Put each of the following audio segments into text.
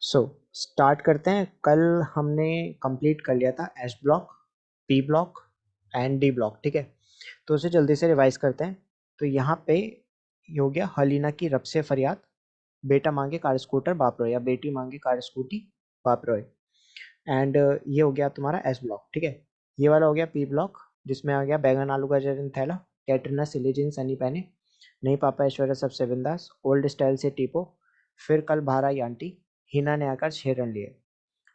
So start करते हैं। कल हमने कंप्लीट कर लिया था S block, P block and D block, ठीक है। तो उसे जल्दी से रिवाइज करते हैं। तो यहाँ पे ये हो गया हलीना की रब से फरियाद, बेटा मांगे कार स्कूटर बाप रोए, या बेटी मांगे कार स्कूटी बाप रोए। एंड ये हो गया तुम्हारा एस ब्लॉक, ठीक है। ये वाला हो गया पी ब्लॉक, जिसमें आ गया बैगन आलू गाजर इन थैला, कैटरीना सिली जींस सनी पहने, नहीं पापा ऐश्वर्या सबसे बिंदास, ओल्ड स्टाइल से टीपो, फिर कल बाहर आई आंटी, हिना ने आकर 6 रन लिए,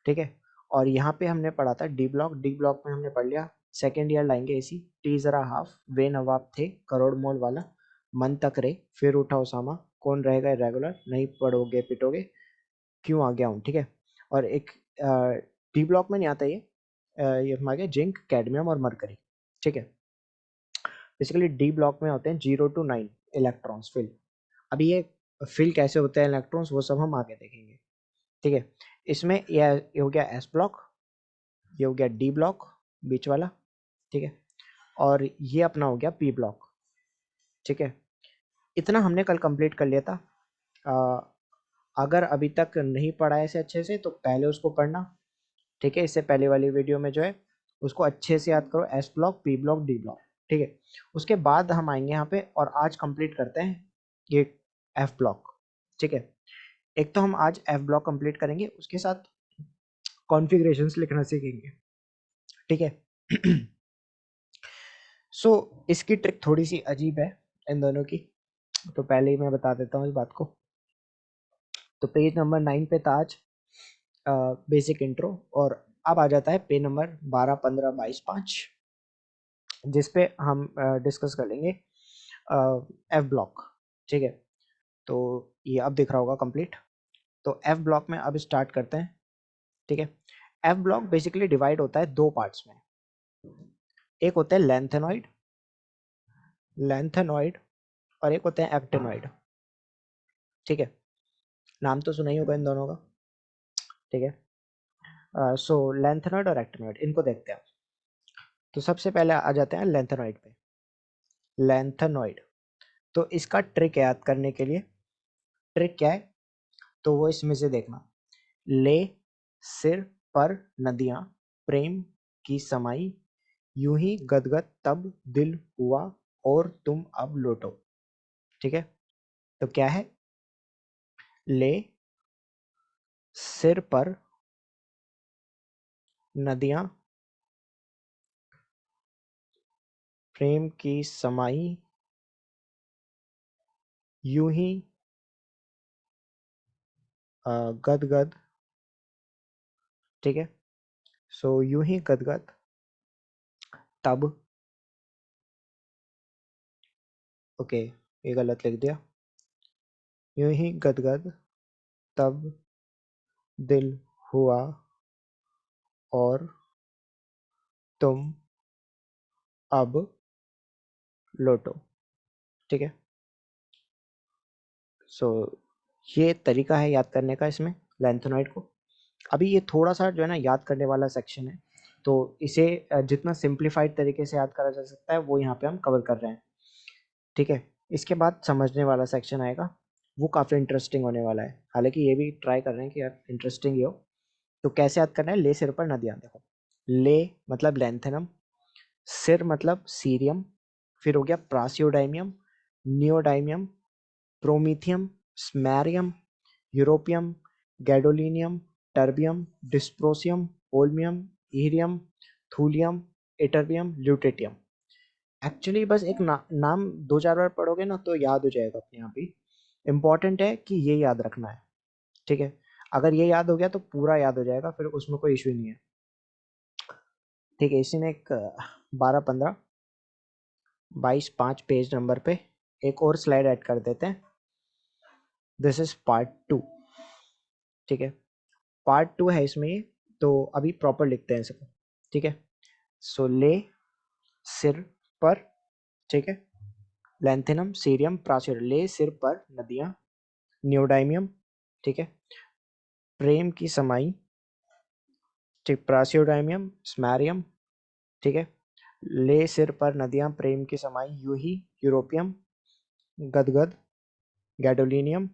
ठीक है। और यहाँ पे हमने पढ़ा था डी ब्लॉक। डी ब्लॉक में हमने पढ़ लिया सेकेंड ईयर लाएंगे एसी, टी जरा हाफ, वे नवाब थे, करोड़ मोल वाला, मन तक रे, फिर उठा उसामा, कौन रहेगा रेगुलर, नहीं पढ़ोगे पिटोगे, क्यों आ गया हूँ, ठीक है। और एक डी ब्लॉक में नहीं आता ये आ गया जिंक, कैडमियम और मरकरी, ठीक है। बेसिकली डी ब्लॉक में होते हैं 0 to 9 इलेक्ट्रॉन्स फिल। अभी ये फिल कैसे होते हैं इलेक्ट्रॉन्स, वो सब हम आगे देखेंगे, ठीक है। इसमें ये हो गया एस ब्लॉक, ये हो गया डी ब्लॉक बीच वाला, ठीक है। और ये अपना हो गया पी ब्लॉक, ठीक है। इतना हमने कल कंप्लीट कर लिया था। अगर अभी तक नहीं पढ़ा है इसे अच्छे से तो पहले उसको पढ़ना, ठीक है। इससे पहले वाली वीडियो में जो है उसको अच्छे से याद करो, S block, P block, D block, ठीक है। उसके बाद हम आएंगे यहाँ पे और आज कंप्लीट करते हैं ये एफ ब्लॉक, ठीक है। एक तो हम आज एफ ब्लॉक कंप्लीट करेंगे, उसके साथ कॉन्फ़िगरेशंस लिखना सीखेंगे, ठीक है। सो इसकी ट्रिक थोड़ी सी अजीब है इन दोनों की, तो पहले ही मैं बता देता हूँ इस बात को। तो पेज नंबर 9 पे था आज बेसिक इंट्रो, और अब आ जाता है पेज नंबर 12, 15, 22, 5, जिस पे हम डिस्कस कर लेंगे एफ ब्लॉक, ठीक है। तो ये अब दिख रहा होगा कंप्लीट। तो एफ ब्लॉक में अब स्टार्ट करते हैं, ठीक है। एफ ब्लॉक बेसिकली डिवाइड होता है दो पार्ट्स में। एक होता है लेंथेनॉइड, लेंथेनॉइड, और एक होते हैं एक्टिनॉइड, ठीक है। नाम तो सुना ही होगा इन दोनों का, ठीक है। सो लेंथेनॉइड और एक्टिनॉइड, इनको देखते हैं। तो सबसे पहले आ जाते हैं लेंथेनॉइड पे। लेंथेनॉइड, तो इसका ट्रिक याद करने के लिए, ट्रिक क्या है तो वो इसमें से देखना। ले सिर पर नदियां प्रेम की समाई, यूं ही गदगद तब दिल हुआ और तुम अब लौटो, ठीक है। तो क्या है, ले सिर पर नदियां प्रेम की समाई, यूं ही गदगद, ठीक है। सो यूं ही गदगद तब, ओके ये गलत लिख दिया, यूं ही गदगद तब दिल हुआ और तुम अब लौटो, ठीक है। सो ये तरीका है याद करने का इसमें लेंथेनॉइड को। अभी ये थोड़ा सा जो है ना याद करने वाला सेक्शन है, तो इसे जितना सिंप्लीफाइड तरीके से याद करा जा सकता है वो यहाँ पे हम कवर कर रहे हैं, ठीक है। इसके बाद समझने वाला सेक्शन आएगा, वो काफ़ी इंटरेस्टिंग होने वाला है। हालांकि ये भी ट्राई कर रहे हैं कि यार इंटरेस्टिंग ही हो। तो कैसे याद करना है, ले सिर पर नदियाँ, देखो ले मतलब लेंथेनम, सिर मतलब सीरियम, फिर हो गया praseodymium, neodymium, promethium, samarium, europium, gadolinium, terbium, dysprosium, holmium, erbium, thulium, ytterbium, lutetium. Actually बस एक नाम दो चार बार पढ़ोगे ना तो याद हो जाएगा अपने आप ही। इम्पॉर्टेंट है कि ये याद रखना है, ठीक है। अगर ये याद हो गया तो पूरा याद हो जाएगा, फिर उसमें कोई इशू नहीं है, ठीक है। इसी में एक 12, 15, 22, 5 पेज नंबर पे एक और स्लाइड ऐड कर देते हैं। दिस इज पार्ट 2, ठीक है। पार्ट 2 है इसमें ये, तो अभी प्रॉपर लिखते हैं इसको, ठीक है। सो ले सिर पर, ठीक है, लेंथेनम, सीरियम, प्रासियर, ले सिर पर नदियां, नियोडाइमियम, ठीक है, प्रेम की समाई, ठीक, प्रासियोडाइमियम, स्मैरियम, ठीक है, ले सिर पर नदियां प्रेम की समाई, यूं ही, यूरोपियम, गदगद, गैडोलिनियम,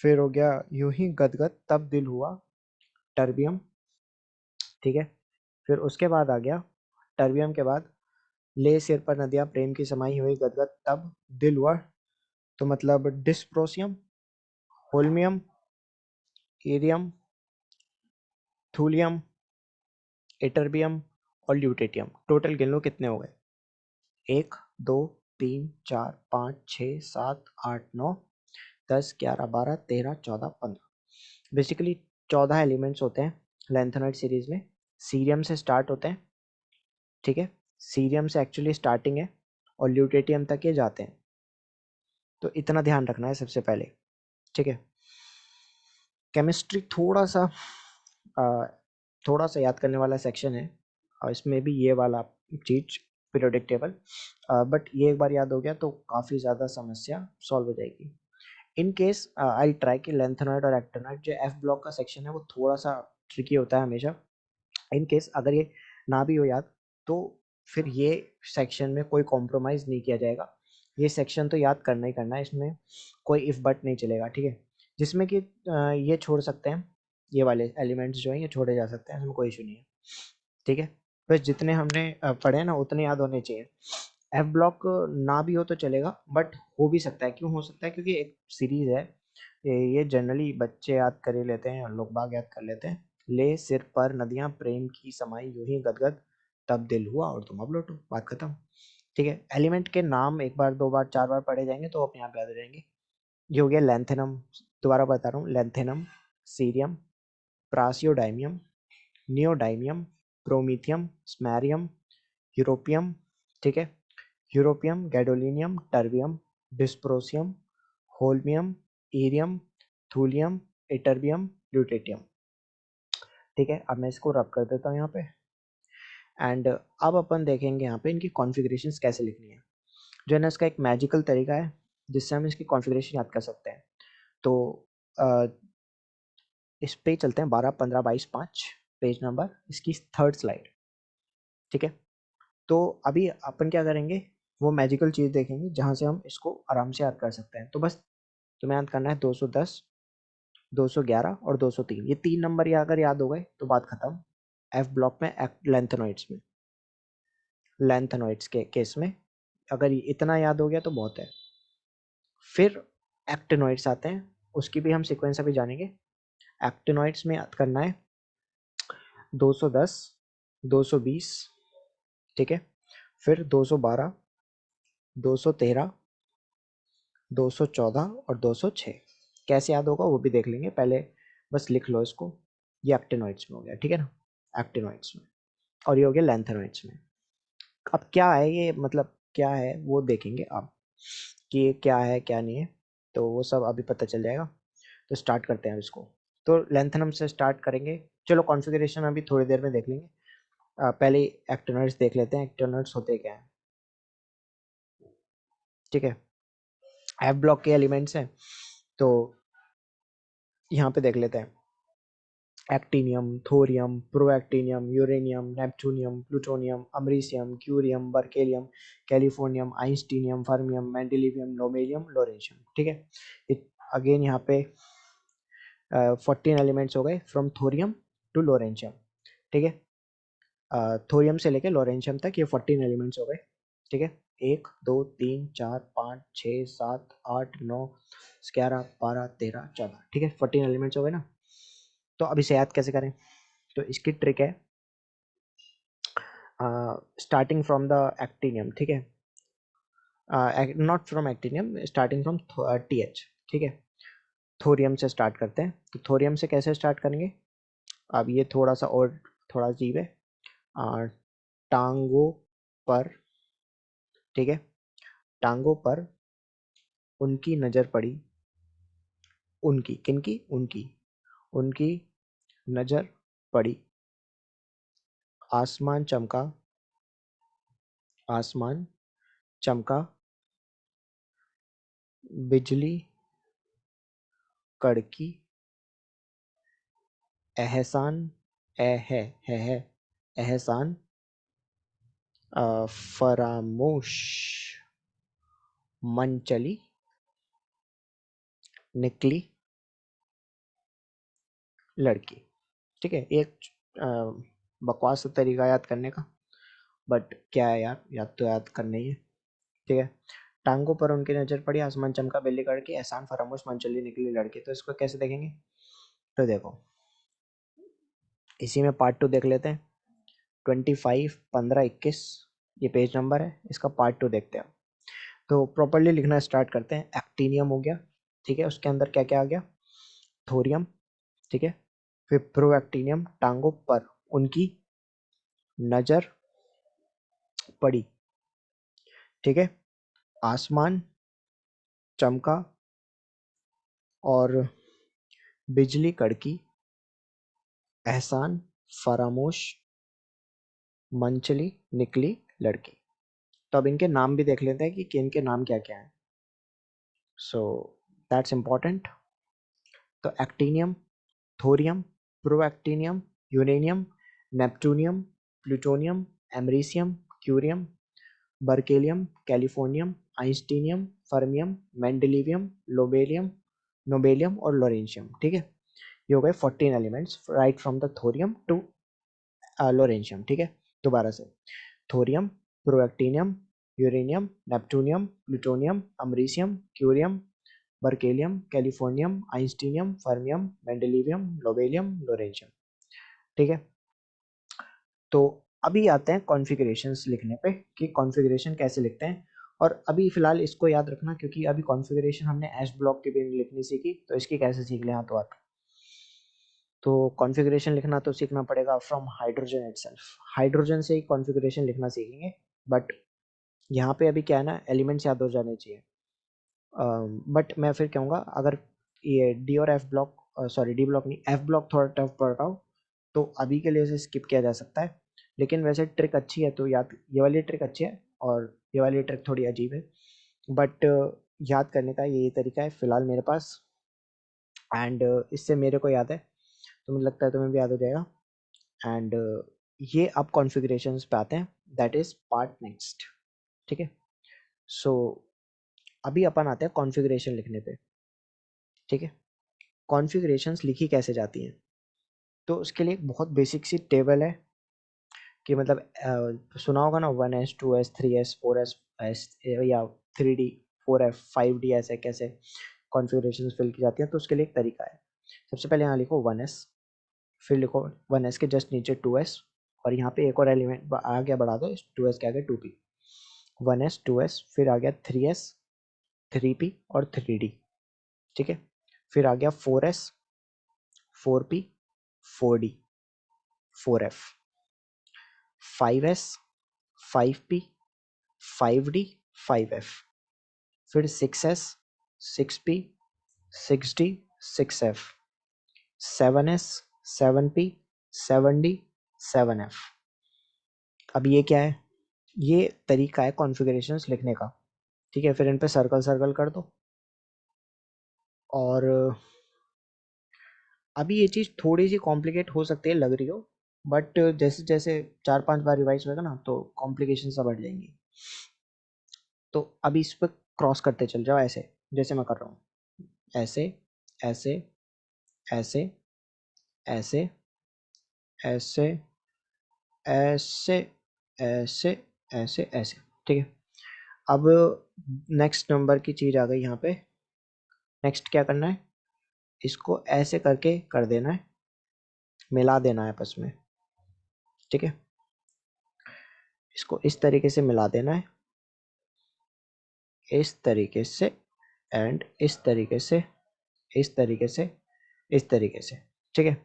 फिर हो गया यूं ही गदगद तब दिल हुआ, टर्बियम। ठीक है, फिर उसके बाद आ गया टर्बियम के बाद ले सिर पर नदियां प्रेम की समाई हुई, गदगद तब दिल हुआ, तो मतलब डिस्प्रोसियम, होल्मियम, एरियम, थूलियम, एटर्बियम और ल्यूटेटियम। टोटल गिन लो कितने हो गए। 1 2 3 4 5 6 7 8 9 10 11 12 13 14 15। बेसिकली 14 एलिमेंट्स होते हैं लैंथेनॉइड सीरीज में। सीरियम से स्टार्ट होते हैं, ठीक है, सीरियम से एक्चुअली स्टार्टिंग है और ल्यूटेटियम तक ये जाते हैं। तो इतना ध्यान रखना है सबसे पहले, ठीक है। केमिस्ट्री थोड़ा सा याद करने वाला सेक्शन है, और इसमें भी ये वाला चीज पीरियोडिक टेबल, बट ये एक बार याद हो गया तो काफ़ी ज़्यादा समस्या सॉल्व हो जाएगी। इन केस आई ट्राई कि लेंथेनॉइड और एक्टिनॉइड जो एफ ब्लॉक का सेक्शन है वो थोड़ा सा ट्रिकी होता है हमेशा। इन केस अगर ये ना भी हो याद तो फिर ये सेक्शन में कोई कॉम्प्रोमाइज़ नहीं किया जाएगा। ये सेक्शन तो याद करना ही करना है, इसमें कोई इफ़ बट नहीं चलेगा, ठीक है। जिसमें कि ये छोड़ सकते हैं, ये वाले एलिमेंट्स जो हैं ये छोड़े जा सकते हैं, इसमें कोई इशू नहीं है, ठीक है। बस जितने हमने पढ़े ना उतने याद होने चाहिए। एफ ब्लॉक ना भी हो तो चलेगा, बट हो भी सकता है। क्यों हो सकता है? क्योंकि एक सीरीज है, ये जनरली बच्चे याद कर ही लेते हैं और लोग बाग याद कर लेते हैं। ले सिर पर नदियां प्रेम की समाई यूं ही गदगद तब दिल हुआ और तुम अब लौटो, बात खत्म, ठीक है। एलिमेंट के नाम एक बार दो बार चार बार पढ़े जाएंगे तो अपने आप याद हो जाएंगे। ये हो गया लैंथेनम, दोबारा बता रहा हूँ, lanthanum, cerium, praseodymium, neodymium, promethium, samarium, europium, ठीक है, europium, gadolinium, terbium, dysprosium, holmium, erbium, thulium, ytterbium, lutetium, ठीक है। अब मैं इसको रब कर देता हूँ यहाँ पे, एंड अब अपन देखेंगे यहाँ पे इनकी कॉन्फ़िगरेशंस कैसे लिखनी है। जो है ना, इसका एक मैजिकल तरीका है जिससे हम इसकी कॉन्फ़िगरेशन याद कर सकते हैं। तो इस पे चलते हैं, 12 15 22 5 पेज नंबर इसकी थर्ड स्लाइड, ठीक है। तो अभी अपन क्या करेंगे, वो मैजिकल चीज़ देखेंगे जहाँ से हम इसको आराम से याद कर सकते हैं। तो बस तुम्हें याद करना है 210, 211 और 203, ये 3 नंबर ये अगर याद हो गए तो बात खत्म। एफ ब्लॉक में लेंथेनॉइड्स के केस में अगर इतना याद हो गया तो बहुत है। फिर एक्टिनॉइड्स आते हैं, उसकी भी हम सीक्वेंस अभी जानेंगे। एक्टिनॉइड्स में याद करना है 210, 220, ठीक है, फिर 212, 213, 214 और 206। कैसे याद होगा वो भी देख लेंगे, पहले बस लिख लो इसको। ये एक्टिनॉइड्स में हो गया, ठीक है ना, एक्टिनॉइड्स में। और ये हो गया लैंथेनॉइड्स में। अब क्या है ये, मतलब क्या है वो देखेंगे अब कि ये क्या है क्या नहीं है, तो वो सब अभी पता चल जाएगा। तो स्टार्ट करते हैं इसको। तो लैंथेनम से स्टार्ट करेंगे। चलो कॉन्फ़िगरेशन अभी थोड़ी देर में देख लेंगे, पहले एक्टिनॉइड्स देख लेते हैं, एक्टिनॉइड्स होते क्या हैं, ठीक है। एफ ब्लॉक के एलिमेंट्स हैं, तो यहाँ पे देख लेते हैं। Actinium, thorium, protactinium, uranium, neptunium, plutonium, americium, curium, berkelium, californium, einsteinium, fermium, mendelevium, nobelium, lawrencium, ठीक है। अगेन यहाँ पे 14 एलिमेंट्स हो गए फ्रॉम थोरियम टू लोरेंशियम, ठीक है। थोरियम से लेके लोरेंशियम तक ये 14 एलिमेंट्स हो गए, ठीक है। 1 2 3 4 5 6 7 8 9 11 12 13 14, ठीक है, 14 एलिमेंट्स हो गए ना। तो अब इसे याद कैसे करें, तो इसकी ट्रिक है स्टार्टिंग फ्रॉम द एक्टिनियम, ठीक है, not from actinium, starting from T H, ठीक है। थोरियम से स्टार्ट करते हैं, तो थोरियम से कैसे स्टार्ट करेंगे। अब ये थोड़ा सा और थोड़ा अजीब है, टांगों पर, ठीक है, टांगों पर उनकी नज़र पड़ी, उनकी किनकी, उनकी उनकी नज़र पड़ी, आसमान चमका, आसमान चमका, बिजली कड़की, एहसान, है एहसान फरामोश, मन चली, निकली, लड़की। ठीक है, एक बकवास सा तरीका याद करने का, बट क्या है यार, याद तो याद करना ही है। ठीक है, टांगों पर उनकी नजर पड़ी, आसमान चमका, बिल्ली कड़की, एहसान फरामोश, मन चली निकली लड़की। तो इसको कैसे देखेंगे? तो देखो, इसी में पार्ट 2 देख लेते हैं। 25, 15, 21 ये पेज नंबर है, इसका पार्ट 2 देखते हैं। तो प्रॉपरली लिखना स्टार्ट करते हैं। एक्टीनियम हो गया, ठीक है, उसके अंदर क्या क्या आ गया? थोरियम, ठीक है, फिर प्रोएक्टिनियम, टांगों पर उनकी नजर पड़ी, ठीक है, आसमान चमका और बिजली कड़की, एहसान फरामोश, मन चली निकली लड़की। तो अब इनके नाम भी देख लेते हैं कि इनके नाम क्या क्या हैं। So that's important. तो actinium, thorium, protactinium, uranium, neptunium, plutonium, americium, curium, berkelium, californium, einsteinium, fermium, mendelevium, nobelium, nobelium और लोरेंशियम। ठीक है, ये हो गए 14 elements right from the thorium to lawrencium. ठीक है, दोबारा से, thorium, protactinium, uranium, neptunium, plutonium, americium, curium, berkelium, californium, einsteinium, fermium, mendelevium, nobelium, lawrencium. ठीक है, तो अभी आते हैं कॉन्फ़िगरेशंस लिखने पे कि कॉन्फ़िगरेशन कैसे लिखते हैं। और अभी फिलहाल इसको याद रखना, क्योंकि अभी कॉन्फ़िगरेशन हमने एस ब्लॉक की भी लिखनी सीखी, तो इसकी कैसे सीख लें हाथों हाथ। तो कॉन्फ़िगरेशन लिखना तो सीखना पड़ेगा फ्रॉम हाइड्रोजन इटसेल्फ। हाइड्रोजन से ही कॉन्फ़िगरेशन लिखना सीखेंगे, बट यहाँ पे अभी क्या है ना, एलिमेंट्स याद हो जाने चाहिए। बट मैं फिर कहूँगा, अगर ये डी और F block, sorry D block नहीं, एफ ब्लॉक थोड़ा टफ पड़ रहा हो तो अभी के लिए इसे स्किप किया जा सकता है। लेकिन वैसे ट्रिक अच्छी है, तो याद, ये वाली ट्रिक अच्छी है और ये वाली ट्रिक थोड़ी अजीब है, बट याद करने का यही तरीका है फिलहाल मेरे पास। एंड इससे मेरे को याद है, तो मुझे लगता है तुम्हें भी याद हो जाएगा। एंड ये अब कॉन्फ़िगरेशंस पे आते हैं, दैट इज पार्ट नेक्स्ट। ठीक है, सो अभी अपन आते हैं कॉन्फ़िगरेशन लिखने पे। ठीक है, कॉन्फ़िगरेशंस लिखी कैसे जाती हैं? तो उसके लिए एक बहुत बेसिक सी टेबल है कि मतलब सुना होगा ना, 1s 2s 3s 4s S या 3d 4f 5d, ऐसे कैसे कॉन्फ़िगरेशंस फिल की जाती हैं। तो उसके लिए एक तरीका है। सबसे पहले यहाँ लिखो 1s, फिर लिखो 1s के जस्ट नीचे 2s, और यहाँ पे एक और एलिमेंट आ गया, बढ़ा दो, 2s के आगे 2p। 1s 2s, फिर आ गया 3s 3p और 3d। ठीक है, फिर आ गया 4s 4p 4d 4f, 5s 5p 5d 5f, फिर 6s 6p 6d 6f, 7s 7p 7d 7f। अब ये क्या है? ये तरीका है कॉन्फ़िगरेशंस लिखने का। ठीक है, फिर इन पे सर्कल सर्कल कर दो। और अभी ये चीज़ थोड़ी सी कॉम्प्लिकेट हो सकती है, लग रही हो, बट जैसे जैसे 4-5 बार रिवाइज होगा ना, तो कॉम्प्लिकेशन सब बढ़ जाएंगी। तो अभी इस पर क्रॉस करते चल जाओ, ऐसे जैसे मैं कर रहा हूँ, ऐसे ऐसे ऐसे ऐसे ऐसे ऐसे ऐसे ऐसे ऐसे। ठीक है, अब नेक्स्ट नंबर की चीज़ आ गई यहाँ पे। नेक्स्ट क्या करना है? इसको ऐसे करके कर देना है, मिला देना है आपस में। ठीक है, इसको इस तरीके से मिला देना है, इस तरीके से, एंड इस तरीके से, इस तरीके से, इस तरीके से। ठीक है,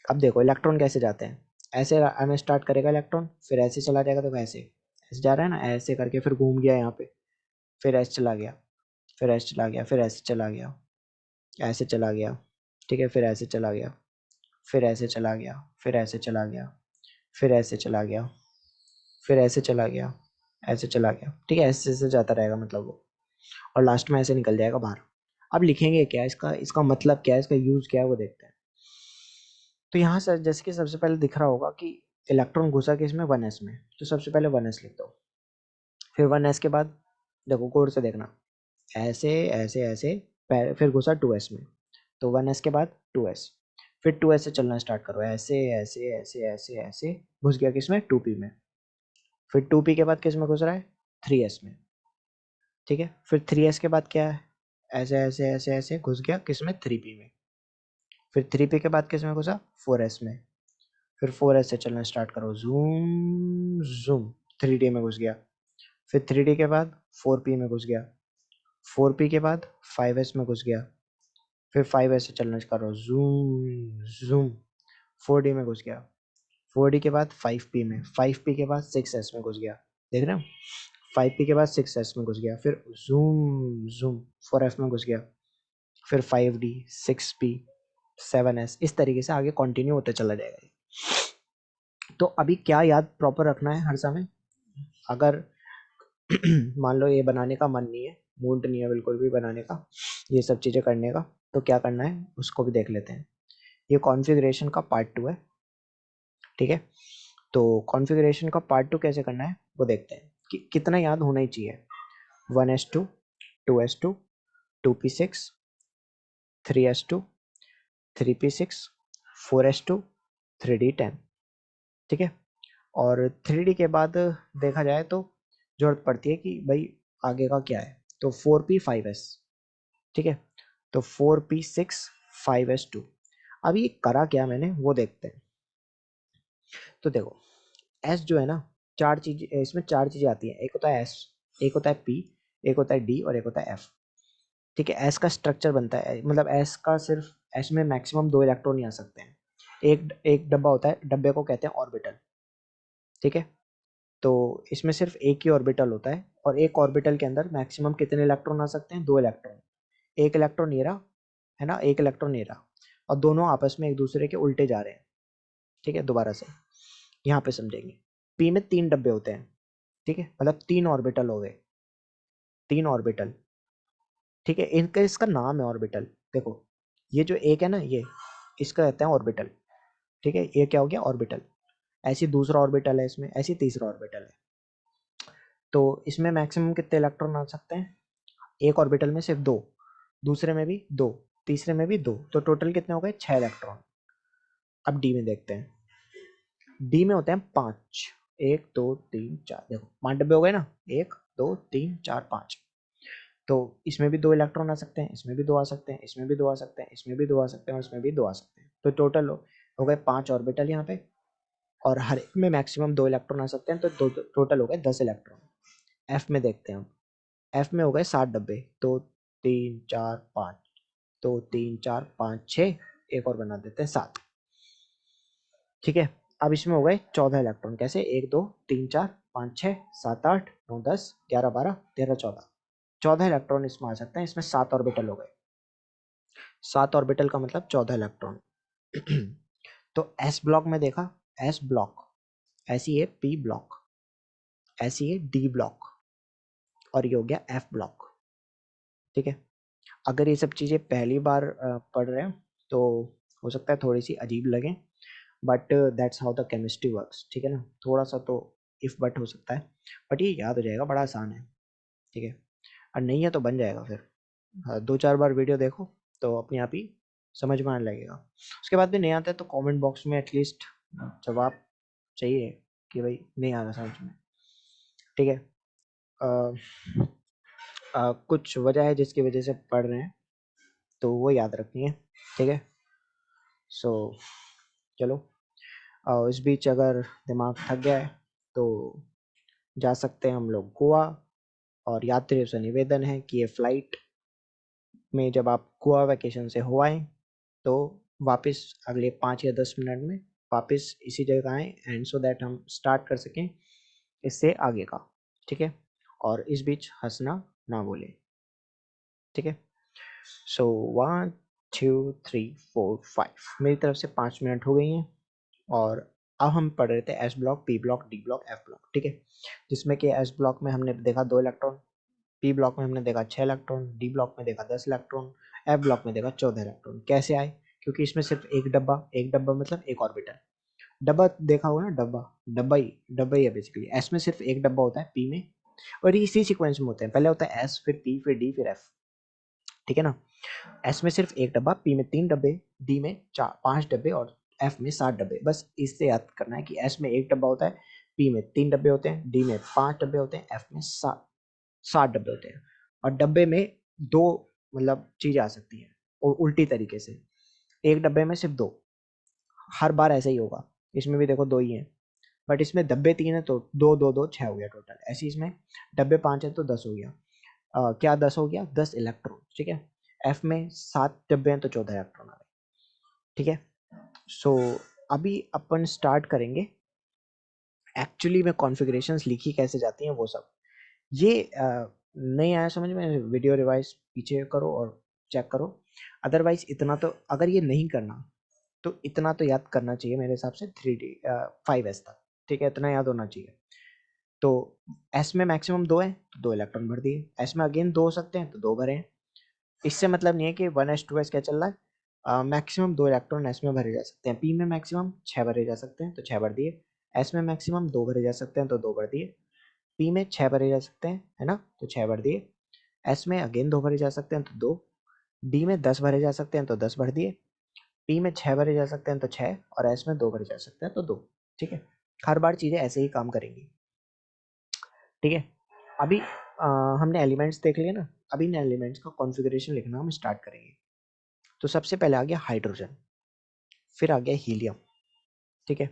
अब देखो इलेक्ट्रॉन कैसे जाते हैं। ऐसे आना स्टार्ट करेगा इलेक्ट्रॉन, फिर ऐसे चला जाएगा, तो ऐसे ऐसे जा रहा है ना, ऐसे करके फिर घूम गया यहाँ पे, फिर ऐसे चला गया, फिर ऐसे चला गया, फिर ऐसे चला गया, ऐसे चला गया। ठीक है, फिर ऐसे चला गया, फिर ऐसे चला गया, फिर ऐसे चला गया, फिर ऐसे चला गया, फिर ऐसे चला गया, ऐसे चला गया। ठीक है, ऐसे ऐसे जाता रहेगा मतलब वो, और लास्ट में ऐसे निकल जाएगा बाहर। अब लिखेंगे क्या इसका, इसका मतलब क्या है, इसका यूज क्या है, वो देखते हैं। तो यहाँ से जैसे कि सबसे पहले दिख रहा होगा कि इलेक्ट्रॉन घुसा कि इसमें 1s में, तो सबसे पहले 1s लिख दो। फिर 1s के बाद देखो गौर से देखना, ऐसे ऐसे ऐसे, फिर घुसा 2s में, तो 1s के बाद 2s, फिर 2s से चलना स्टार्ट करो, ऐसे ऐसे ऐसे ऐसे ऐसे घुस गया किसमें 2p में। फिर 2p के बाद किस में घुस रहा है 3s में, ठीक है। फिर 3s के बाद क्या है, ऐसे ऐसे ऐसे ऐसे घुस गया किसमें 3p में। फिर 3p के बाद किस में घुसा 4s में। फिर 4s से चलना स्टार्ट करो, जूम जूम 3d में घुस गया। फिर 3d के बाद 4p में घुस गया। 4p के बाद 5s में घुस गया। फिर 5s से चलना करो, जूम जूम 4d में घुस गया। 4d के बाद 5p में, 5p के बाद 6s में घुस गया, देख रहे हो 5p के बाद 6s में घुस गया। फिर जूम जूम 4f में घुस गया। फिर 5d 6p 7s, इस तरीके से आगे कंटिन्यू होते चला जाएगा। तो अभी क्या याद प्रॉपर रखना है हर समय, अगर मान लो ये बनाने का मन नहीं है, मूड नहीं है बिल्कुल भी बनाने का, ये सब चीज़ें करने का, तो क्या करना है उसको भी देख लेते हैं। ये कॉन्फ़िगरेशन का पार्ट 2 है, ठीक है। तो कॉन्फ़िगरेशन का पार्ट 2 कैसे करना है वो देखते हैं कि कितना याद होना ही चाहिए। 1s2 2s2 2p6 3s2 3p6 4s2 3d10, ठीक है। और 3d के बाद देखा जाए तो जरूरत पड़ती है कि भाई आगे का क्या है, तो 4p 5s, ठीक है। तो 4p6 5s2। अब ये करा क्या मैंने वो देखते हैं। तो देखो एस जो है ना, चार चीज इसमें चार चीजें आती हैं, एक होता है एस, एक होता है पी, एक होता है डी और एक होता है एफ, ठीक है। एस का स्ट्रक्चर बनता है, मतलब एस का सिर्फ एस में मैक्सिमम 2 इलेक्ट्रॉन ही आ सकते हैं। एक एक डब्बा होता है, डब्बे को कहते हैं ऑर्बिटल, ठीक है। तो इसमें सिर्फ एक ही ऑर्बिटल होता है, और एक ऑर्बिटल के अंदर मैक्सिमम कितने इलेक्ट्रॉन आ सकते हैं 2 इलेक्ट्रॉन। एक इलेक्ट्रॉन ये रहा है ना, एक इलेक्ट्रॉन ये रहा, और दोनों आपस में एक दूसरे के उल्टे जा रहे हैं, ठीक है। दोबारा से यहाँ पे समझेंगे, पी में 3 डब्बे होते हैं, ठीक है, मतलब 3 ऑर्बिटल हो गए, 3 ऑर्बिटल, ठीक है। इनका इसका नाम है ऑर्बिटल, देखो ये जो एक है ना ये, इसका कहते हैं ऑर्बिटल, ठीक है। ये क्या हो गया ऑर्बिटल, ऐसी दूसरा ऑर्बिटल है इसमें, ऐसी तीसरा ऑर्बिटल है। तो इसमें मैक्सिमम कितने इलेक्ट्रॉन आ सकते हैं, एक ऑर्बिटल में सिर्फ 2, दूसरे में भी 2, तीसरे में भी 2, तो टोटल कितने हो गए 6 इलेक्ट्रॉन। अब डी में देखते हैं, डी में होते हैं 5, 1 2 3 4, देखो 5 डब्बे हो गए ना, 1 2 3 4 5। तो इसमें भी 2 इलेक्ट्रॉन आ सकते हैं, इसमें भी 2 आ सकते हैं, इसमें भी 2 आ सकते हैं, इसमें भी 2 आ सकते हैं, और इसमें भी 2 आ सकते हैं। तो टोटल हो गए 5 ऑर्बिटल यहाँ पे, और हर एक में मैक्सिमम 2 इलेक्ट्रॉन आ सकते हैं, तो टोटल हो गए 10 इलेक्ट्रॉन। एफ में देखते हैं हम, एफ में हो गए 7 डब्बे, तो 3 4 5, तो 3 4 5 6, एक और बना देते हैं 7, ठीक है। अब इसमें हो गए 14 इलेक्ट्रॉन, कैसे 1 2 3 4 5 6 7 8 9 10 11 12 13 14, 14 इलेक्ट्रॉन इसमें आ सकते हैं। इसमें 7 ऑर्बिटल हो गए, 7 ऑर्बिटल का मतलब 14 इलेक्ट्रॉन। तो एस ब्लॉक में देखा, एस ब्लॉक ऐसी है, पी ब्लॉक ऐसी है, डी ब्लॉक, और ये हो गया एफ ब्लॉक, ठीक है। अगर ये सब चीज़ें पहली बार पढ़ रहे हैं तो हो सकता है थोड़ी सी अजीब लगे, but that's how the chemistry works, ठीक है ना। थोड़ा सा तो इफ बट हो सकता है, बट ये याद हो जाएगा, बड़ा आसान है, ठीक है। और नहीं है तो बन जाएगा फिर, 2-4 बार वीडियो देखो तो अपने आप ही समझ में आने लगेगा। उसके बाद भी नहीं आता है तो कमेंट बॉक्स में एटलीस्ट जवाब चाहिए कि भाई नहीं आ रहा समझ में, ठीक है। कुछ वजह है जिसकी वजह से पढ़ रहे हैं, तो वो याद रखनी है, ठीक है। सो चलो, इस बीच अगर दिमाग थक गया है तो जा सकते हैं हम लोग गोवा, और यात्रियों से निवेदन है कि ये फ्लाइट में जब आप गोवा वैकेशन से हो आए तो वापस अगले 5 या 10 मिनट में वापस इसी जगह आएँ, एंड सो दैट हम स्टार्ट कर सकें इससे आगे का, ठीक है। और इस बीच हंसना ना भूलें, ठीक है। सो 1 2 3 4 5 मेरी तरफ से 5 मिनट हो गई हैं, और अब हम पढ़ रहे थे S block, P block, D block, F block, ठीक है। जिसमें कि एस ब्लॉक में हमने देखा 2 इलेक्ट्रॉन, पी ब्लॉक में हमने देखा 6 इलेक्ट्रॉन, डी ब्लॉक में देखा 10 इलेक्ट्रॉन, एफ ब्लॉक में देखा 14 इलेक्ट्रॉन। कैसे आए, क्योंकि इसमें सिर्फ एक डब्बा मतलब एक ऑर्बिटल, डब्बा देखा होगा ना, डब्बा डब्बा ही है बेसिकली। एस में सिर्फ एक डब्बा होता है, पी में, और ये इसी सीक्वेंस में होते हैं, पहले होता है एस फिर पी फिर डी फिर एफ, ठीक है ना। एस में सिर्फ एक डब्बा, पी में 3 डब्बे, डी में 5 डब्बे और एफ में 7 डब्बे। बस इससे याद करना है कि एस में एक डब्बा होता है, पी में 3 डब्बे होते हैं, डी में 5 डब्बे होते हैं, एफ में 7 डब्बे होते हैं। और डब्बे में दो मतलब चीजें आ सकती हैं और उल्टी तरीके से, एक डब्बे में सिर्फ दो, हर बार ऐसा ही होगा। इसमें भी देखो दो ही हैं, बट इसमें डब्बे 3 है तो दो दो दो 6 हो गया टोटल। ऐसे इसमें डब्बे 5 है तो 10 हो गया। क्या 10 हो गया? 10 इलेक्ट्रॉन। ठीक है। एफ में 7 डब्बे हैं तो 14 इलेक्ट्रॉन आ गए। ठीक है। सो अभी अपन स्टार्ट करेंगे एक्चुअली में कॉन्फ़िगरेशंस लिखी कैसे जाती हैं वो सब। ये नहीं आया समझ में, वीडियो रिवाइज पीछे करो और चेक करो। अदरवाइज इतना तो, अगर ये नहीं करना तो इतना तो याद करना चाहिए मेरे हिसाब से 3D 5S तक। ठीक है, इतना याद होना चाहिए। तो एस में मैक्सिमम 2 है तो 2 इलेक्ट्रॉन भर दिए, एस में अगेन 2 हो सकते हैं तो 2 भरे हैं। इससे मतलब नहीं है कि 1s 2s क्या चल रहा है, मैक्सिमम 2 इलेक्ट्रॉन एस में भरे जा सकते हैं। पी में मैक्सिमम 6 भरे जा सकते हैं तो 6 भर दिए। एस में मैक्सिमम 2 भरे जा सकते हैं तो 2 भर दिए। पी में 6 भरे जा सकते हैं, है ना, तो 6 भर दिए। एस में अगेन 2 भरे जा सकते हैं तो 2। डी में 10 भरे जा सकते हैं तो 10 भर दिए। पी में 6 भरे जा सकते हैं तो 6, और एस में 2 भरे जा सकते हैं तो 2। ठीक है, हर बार चीज़ें ऐसे ही काम करेंगी। ठीक है। अभी हमने एलिमेंट्स देख लिए ना, अभी इन एलिमेंट्स का कॉन्फ़िगरेशन लिखना हम स्टार्ट करेंगे। तो सबसे पहले आ गया हाइड्रोजन, फिर आ गया हीलियम। ठीक है,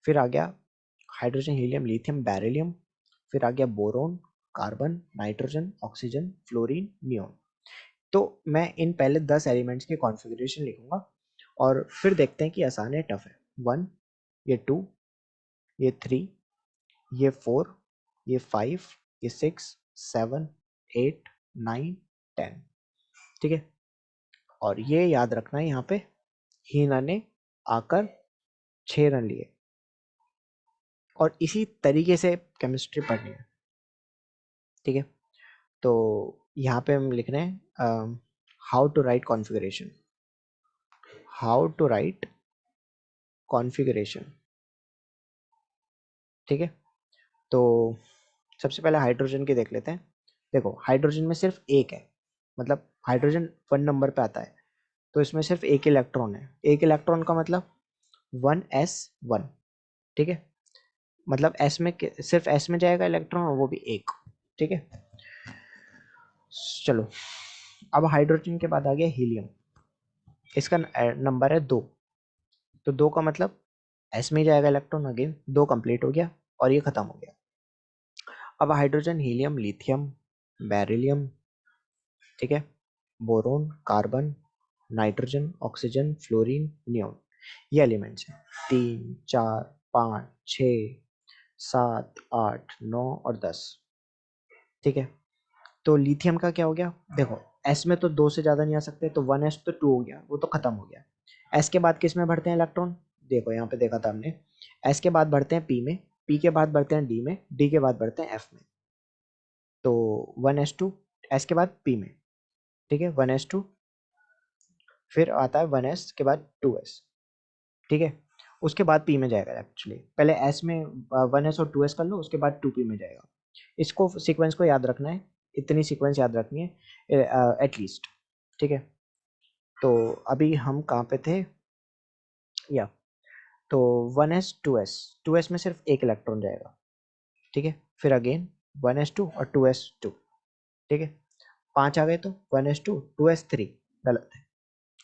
फिर आ गया हाइड्रोजन, हीलियम, लिथियम, बेरिलियम, फिर आ गया boron, carbon, nitrogen, oxygen, fluorine, neon. तो मैं इन पहले 10 एलिमेंट्स के कॉन्फ़िगरेशन लिखूंगा और फिर देखते हैं कि आसान है टफ है। 1, ये 2, ये 3, ये 4, ये 5, ये 6, 7, 8, 9, 10। ठीक है, और ये याद रखना है यहाँ पे हीना ने आकर 6 रन लिए, और इसी तरीके से केमिस्ट्री पढ़नी है। ठीक है, तो यहाँ पे हम लिख रहे हैं how to write configuration, how to write configuration. ठीक है, तो सबसे पहले हाइड्रोजन की देख लेते हैं। देखो हाइड्रोजन में सिर्फ एक है, मतलब हाइड्रोजन 1 नंबर पे आता है तो इसमें सिर्फ एक इलेक्ट्रॉन है। एक इलेक्ट्रॉन का मतलब 1s1। ठीक है, मतलब एस में सिर्फ एस में जाएगा इलेक्ट्रॉन और वो भी एक। ठीक है, चलो अब हाइड्रोजन के बाद आ गया हीलियम। इसका नंबर है 2, तो 2 का मतलब एस में ही जाएगा इलेक्ट्रॉन, अगेन 2 कंप्लीट हो गया और ये खत्म हो गया। अब हाइड्रोजन, हीलियम, लिथियम, बेरिलियम, ठीक है, boron, carbon, nitrogen, oxygen, fluorine, neon, ये एलिमेंट्स हैं। 3, 4, 5, 6, 7, 8, 9 और 10। ठीक है, तो लिथियम का क्या हो गया? देखो एस में तो 2 से ज़्यादा नहीं आ सकते, तो 1s तो 2 हो गया, वो तो खत्म हो गया। एस के बाद किस में भरते हैं इलेक्ट्रॉन? देखो यहाँ पे देखा था हमने, एस के बाद भरते हैं पी में, पी के बाद भरते हैं डी में, डी के बाद भरते हैं एफ में। तो 1s2, एस के बाद पी में, ठीक है, 1s2, फिर आता है 1s के बाद 2s। ठीक है, उसके बाद पी में जाएगा। एक्चुअली पहले एस में 1s और 2s कर लो, उसके बाद 2p में जाएगा। इसको सीक्वेंस को याद रखना है, इतनी सीक्वेंस याद रखनी है एटलीस्ट। ठीक है, तो अभी हम कहाँ पे थे, या तो 1s 2s, 2s में सिर्फ एक इलेक्ट्रॉन जाएगा। ठीक है, फिर अगेन 1s2 और 2s2। ठीक है, 5 आ गए तो 1s2 2s3, गलत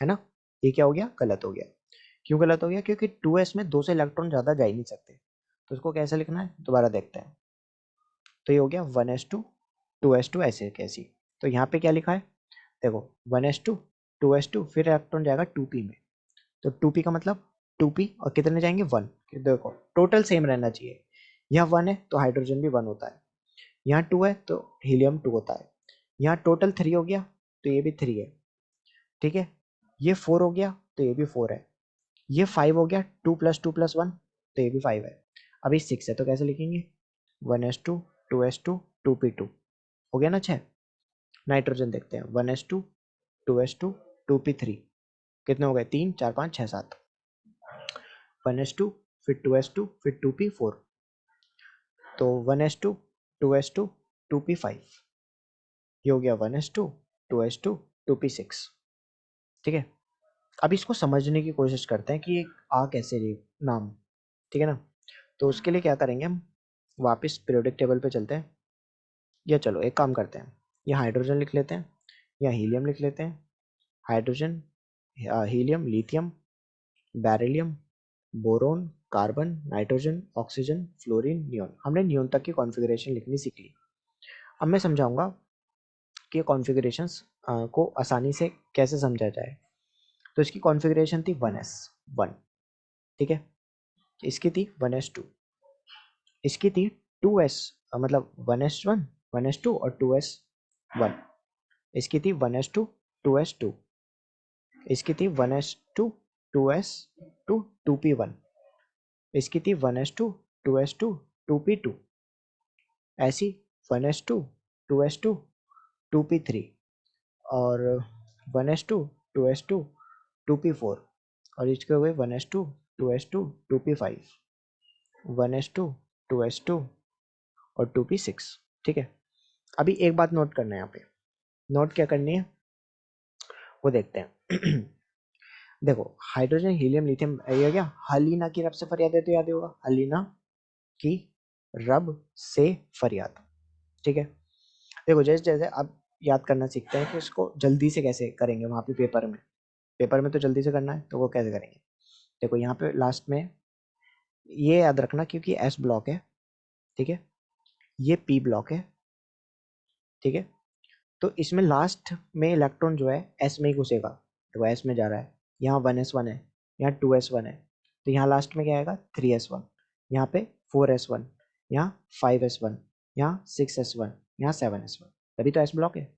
है ना, ये क्या हो गया? गलत हो गया। क्यों गलत हो गया? क्योंकि 2s में 2 से इलेक्ट्रॉन ज़्यादा जा ही नहीं सकते। तो इसको कैसे लिखना है दोबारा देखते हैं। तो ये हो गया 1s2 2s2 ऐसे कैसी। तो यहाँ पे क्या लिखा है देखो, 1s2 2s2, फिर इलेक्ट्रॉन जाएगा 2p में, तो 2p का मतलब 2p और कितने जाएंगे 1। देखो टोटल सेम रहना चाहिए, यहाँ 1 है तो हाइड्रोजन भी 1 होता है, यहाँ 2 है तो हीलियम 2 होता है, यहाँ टोटल 3 हो गया तो ये भी 3 है। ठीक है, ये 4 हो गया तो ये भी 4 है, ये 5 हो गया, 2 + 2 + 1 तो ये भी 5 है। अभी 6 है तो कैसे लिखेंगे? 1s2 2s2 2p2, हो गया ना 6। नाइट्रोजन देखते हैं, 1s2 2s2 2p3, कितने हो गए? 3 4 5 6 7। 1s2 फिर 2s2 फिर 2p4, तो 1s2 2s2 2p5, ये हो गया 1s2 2s2 2p6। ठीक है, अब इसको समझने की कोशिश करते हैं कि ये आ कैसे रही नाम। ठीक है ना, तो उसके लिए क्या करेंगे हम, वापस पीरियोडिक टेबल पे चलते हैं, या चलो एक काम करते हैं, या हाइड्रोजन लिख लेते हैं या हीलियम लिख लेते हैं। Hydrogen, helium, lithium, beryllium, boron, carbon, nitrogen, oxygen, fluorine, neon. हमने नियोन तक की कॉन्फ़िगरेशन लिखनी सीख ली। अब मैं समझाऊंगा कि कॉन्फ़िगरेशंस को आसानी से कैसे समझा जाए। तो इसकी कॉन्फ़िगरेशन थी 1s1। ठीक है, इसकी थी 1s2, इसकी थी 2s, मतलब 1s1, 1s2 और 2s1। इसकी थी 1s2, 2s2, इसकी थी 1s2, 2s2, 2p1, इसकी थी 1s2, 2s2, 2p2, ऐसी 1s2, 2s2, 2p3 और 1s2, 2s2, 2p4 और इसके हुए 1s2, 2s2, 2p5, 1s2, 2s2 और 2p6। ठीक है, अभी एक बात नोट करना है, यहाँ पे नोट क्या करनी है वो देखते हैं। देखो, हाइड्रोजन, हीलियम, लिथियम, ये क्या हलीना की रब से फरियाद है, तो याद होगा हलीना की रब से फरियाद। ठीक है, देखो जैसे जैसे आप याद करना सीखते हैं कि इसको जल्दी से कैसे करेंगे वहाँ पे पेपर में तो जल्दी से करना है, तो वो कैसे करेंगे। देखो यहाँ पे लास्ट में ये याद रखना, क्योंकि एस ब्लॉक है, ठीक है, ये पी ब्लॉक है, ठीक है, तो इसमें लास्ट में इलेक्ट्रॉन जो है एस में ही घुसेगा, तो एस में जा रहा है, यहाँ 1s1 है, यहाँ 2s1 है, तो यहाँ लास्ट में क्या आएगा 3s1, यहाँ पे 4s1, यहाँ 5s1, यहाँ 6s1, यहाँ 7s1, तभी तो एस ब्लॉक है।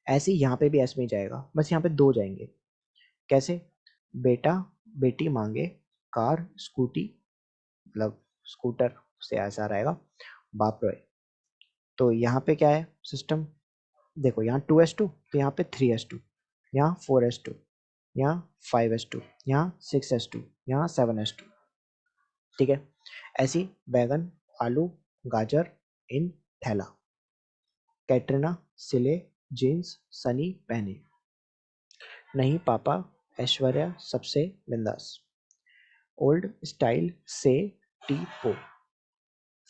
ऐसे ही यहाँ पे भी एस में ही जाएगा, बस यहाँ पे दो जाएंगे। कैसे, बेटा बेटी मांगे कार स्कूटी, मतलब स्कूटर से ऐसा रहेगा, बाप रे। तो यहाँ पे क्या है सिस्टम, देखो यहाँ 2s2, तो यहाँ पे 3s2, यहाँ 4s2, यहाँ 5s2, यहाँ 6s2, यहाँ 7s2। ठीक है, ऐसी बैगन, आलू, गाजर इन थैला, कैटरीना सिले जीन्स सनी पहने, नहीं पापा ऐश्वर्या सबसे बिंदास, ओल्ड स्टाइल से टी पो,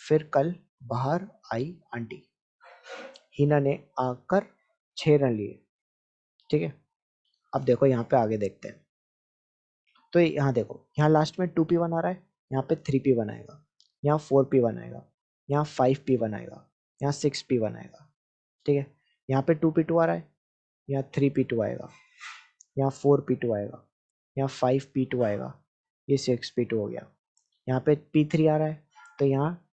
फिर कल बाहर आई आंटी, हिना ने आकर 6 रन लिए। ठीक है, अब देखो यहाँ पे आगे देखते हैं, तो यहाँ देखो, यहाँ लास्ट में 2p1 आ रहा है, यहाँ पे 3p1 आएगा, यहाँ 4p1 आएगा, यहाँ 5p1 आएगा, यहाँ 6p1 आएगा। ठीक है, यहाँ पे 2p2 आ रहा है, यहाँ 3p2 आएगा, यहाँ 4p2 आएगा, यहाँ 5p2 आएगा, ये 6p2 हो गया। यहाँ पे p3 आ रहा है, तो यहाँ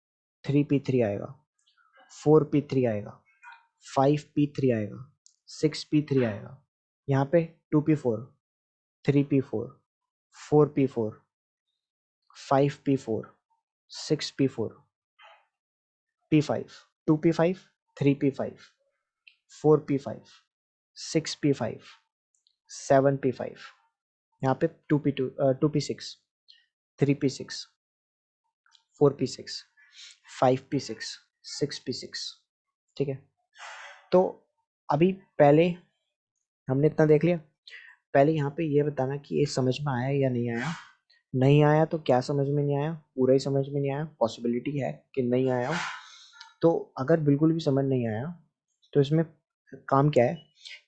3p3 आएगा, 4p3 आएगा, 5p3 आएगा, 6p3 आएगा, यहाँ पे 2p4, 3p4, 4p4, 5p4, 6p4, p5, 2p5, 3p5, 4p5, 6p5, 7p5, यहाँ पे 2p2, 2p6, 3p6, 4p6, 5p6, 6p6। ठीक है, तो अभी पहले हमने इतना देख लिया। पहले यहाँ पे ये बताना कि ये समझ में आया या नहीं आया। नहीं आया तो क्या समझ में नहीं आया, पूरा ही समझ में नहीं आया, पॉसिबिलिटी है कि नहीं आया हो। तो अगर बिल्कुल भी समझ नहीं आया तो इसमें काम क्या है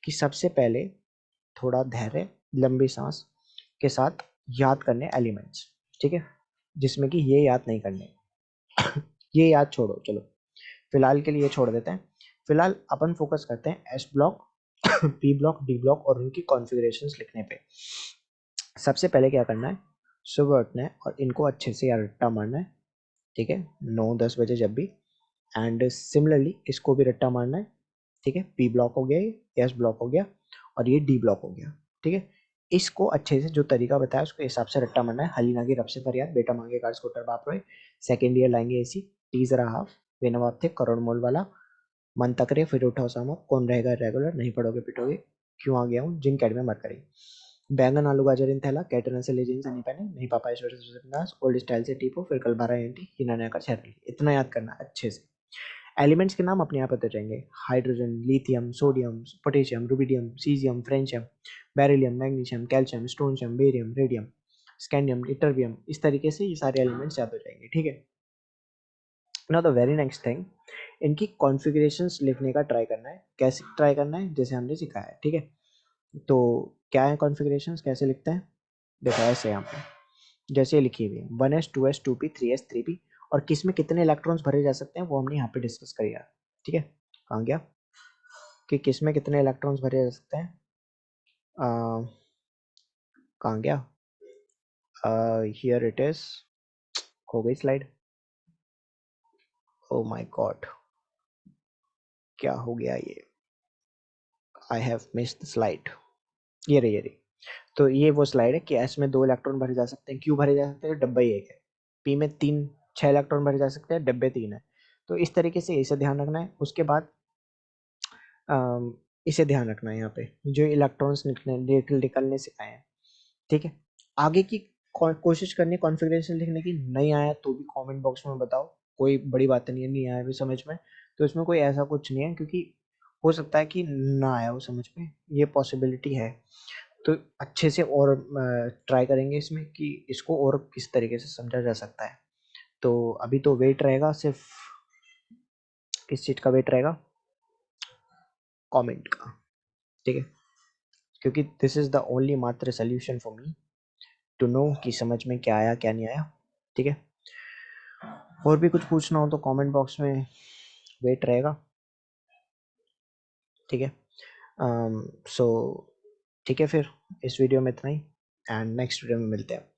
कि सबसे पहले थोड़ा धैर्य, लंबी सांस के साथ याद करने एलिमेंट्स। ठीक है, जिसमें कि ये याद नहीं करने। ये याद छोड़ो, चलो फिलहाल के लिए ये छोड़ देते हैं। फिलहाल अपन फोकस करते हैं S block, P block, D block और उनकी कॉन्फ़िगरेशंस लिखने पे। सबसे पहले क्या करना है, सुबह उठना है और इनको अच्छे से यार रट्टा मारना है। ठीक है, 9-10 बजे जब भी, एंड सिमिलरली इसको भी रट्टा मारना है। ठीक है, पी ब्लॉक हो गया, ये एस ब्लॉक हो गया और ये डी ब्लॉक हो गया। ठीक है, इसको अच्छे से जो तरीका बताया उसके हिसाब से रट्टा मारना है। हलीना की रब से फरियाद, बेटा मांगे कार स्कूटर बाप रोए, सेकेंड ईयर लाएंगे एसी, टी जरा हाफ, बेनवाब थे करोड़ मोल वाला, मन तक रे फिर उठाओ सामा, कौन रहेगा रेगुलर, नहीं पढ़ोगे पिटोगे, क्यों आ गया हूँ जिन कैड में मत करी, बैंगन आलू गाजर इन थैला, कैटरन से ले जीन्स नहीं पहने, नहीं पापा ऐश्वर्या से बिंदास, ओल्ड स्टाइल से टीपो, फिर कल 12 एंटी, हिना ने आकर 6 रन लिए। इतना याद करना अच्छे से। एलिमेंट्स के नाम अपने आप होते जाएंगे, hydrogen, lithium, sodium, potassium, rubidium, caesium, francium, beryllium, magnesium, calcium, strontium, barium, radium, scandium, ytterbium, इस तरीके से ये सारे एलिमेंट्स याद हो जाएंगे, ठीक है। Now the very next thing, इनकी कॉन्फ़िगरेशंस लिखने का ट्राई करना है। कैसे ट्राई करना है, जैसे हमने सिखाया है, ठीक है। तो क्या है कॉन्फ़िगरेशंस, कैसे लिखते हैं, देखो ऐसे यहाँ पे जैसे लिखी हुई है 1s 2s 2p 3s 3p, और किस में कितने इलेक्ट्रॉन्स भरे जा सकते हैं वो हमने यहाँ पे डिस्कस करिए, ठीक है। कहाँ गया कि किस में कितने इलेक्ट्रॉन्स भरे जा सकते हैं, कहाँ गया, हियर इट इज, हो गई स्लाइड, ओ माय गॉड क्या हो गया ये, I have missed the slide, ये रही, ये रही। तो ये वो स्लाइड है कि एस में 2 इलेक्ट्रॉन भरे जा सकते हैं, क्यू भरे जा सकते हैं, डब्बा ही एक है, पी में 6 इलेक्ट्रॉन भरे जा सकते हैं, डब्बे 3 है। तो इस तरीके से इसे ध्यान रखना है। उसके बाद इसे ध्यान रखना है यहाँ पे जो इलेक्ट्रॉन्स निकलने से आए हैं, ठीक है। आगे की कोशिश करनी कॉन्फ़िगरेशन लिखने की, नहीं आया तो भी कमेंट बॉक्स में बताओ, कोई बड़ी बात नहीं है, नहीं आया भी समझ में तो इसमें कोई ऐसा कुछ नहीं है, क्योंकि हो सकता है कि ना आया हो समझ में, ये पॉसिबिलिटी है। तो अच्छे से और ट्राई करेंगे इसमें कि इसको और किस तरीके से समझा जा सकता है। तो अभी तो वेट रहेगा, सिर्फ किस चीज़ का वेट रहेगा, कमेंट का, ठीक है। क्योंकि दिस इज़ द ओनली मात्र solution for me to know कि समझ में क्या आया क्या नहीं आया, ठीक है। और भी कुछ पूछना हो तो कमेंट बॉक्स में वेट रहेगा, ठीक है। सो ठीक है, फिर इस वीडियो में इतना ही, एंड नेक्स्ट वीडियो में मिलते हैं।